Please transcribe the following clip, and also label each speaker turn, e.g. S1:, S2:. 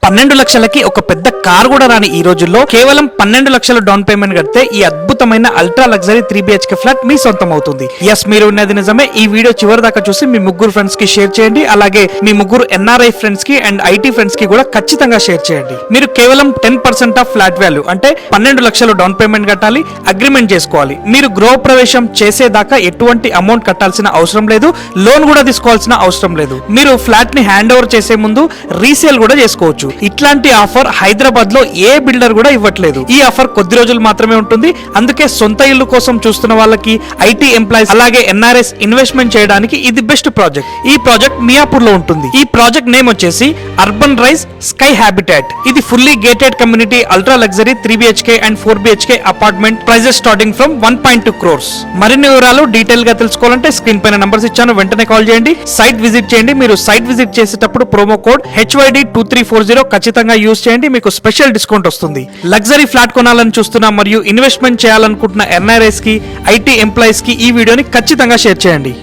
S1: 12 లక్షలకి ఒక పెద్ద కార్ కూడా రాని ఈ రోజుల్లో కేవలం 12 లక్షల డౌన్ పేమెంట్ కడితే ఈ అద్భుతమైన అల్ట్రా లగ్జరీ 3 BHK ఫ్లాట్ మీ సొంతం అవుతుంది. ఎస్, మీరు ఉన్నది నిజమే. ఈ వీడియో చివరి దాకా చూసి మీ ముగ్గురు ఫ్రెండ్స్ కి షేర్ చేయండి. అలాగే మీ ముగ్గురు NRI ఫ్రెండ్స్ కి అండ్ IT ఫ్రెండ్స్ కి కూడా ఖచ్చితంగా షేర్ చేయండి. మీరు కేవలం 10% ఆఫ్ ఫ్లాట్ వాల్యూ అంటే 12 లక్షలు డౌన్ పేమెంట్ కట్టాలి, అగ్రిమెంట్ చేసుకోవాలి. మీరు గృహ ప్రవేశం చేసేదాకా ఎటువంటి అమౌంట్ కట్టాల్సిన అవసరం లేదు, లోన్ కూడా తీసుకోవాల్సిన అవసరం లేదు. మీరు ఫ్లాట్ ని హ్యాండ్ ఓవర్ చేసే ముందు రీసేల్ కూడా చేసుకోవచ్చు. ఇట్లాంటి ఆఫర్ హైదరాబాద్ లో ఏ బిల్డర్ కూడా ఇవ్వట్లేదు. ఈ ఆఫర్ కొద్ది రోజులు మాత్రమే ఉంటుంది. అందుకే సొంత ఇల్లు కోసం చూస్తున్న వాళ్ళకి, IT ఎంప్లాయీస్ అలాగే NRS ఇన్వెస్ట్మెంట్ చేయడానికి ఇది బెస్ట్ ప్రాజెక్ట్. ఈ ప్రాజెక్ట్ మియాపూర్ లో ఉంటుంది. ఈ ప్రాజెక్ట్ నేమ్ వచ్చేసి అర్బన్ రైజ్ స్కై హ్యాబిటాట్. ఇది fully gated community ultra luxury 3 BHK and 4 BHK apartment prices starting from 1.2 crores. మరిన్ని వివరాలు డీటెయిల్ గా తెలుసుకోవాలంటే స్క్రీన్ పైన నంబర్స్ ఇచ్చాను, వెంటనే కాల్ చేయండి. సైట్ విజిట్ చేయండి. మీరు సైట్ విజిట్ చేసేటప్పుడు ప్రోమో కోడ్ HYD2340 ఖచ్చితంగా యూజ్ చేయండి. మీకు స్పెషల్ డిస్కౌంట్ వస్తుంది. లగ్జరీ ఫ్లాట్ కొనాలని చూస్తున్నా మరియు ఇన్వెస్ట్మెంట్ చేయాలనుకుంటున్న NRIs కి, IT ఎంప్లాయీస్ కి ఈ వీడియోని ఖచ్చితంగా షేర్ చేయండి.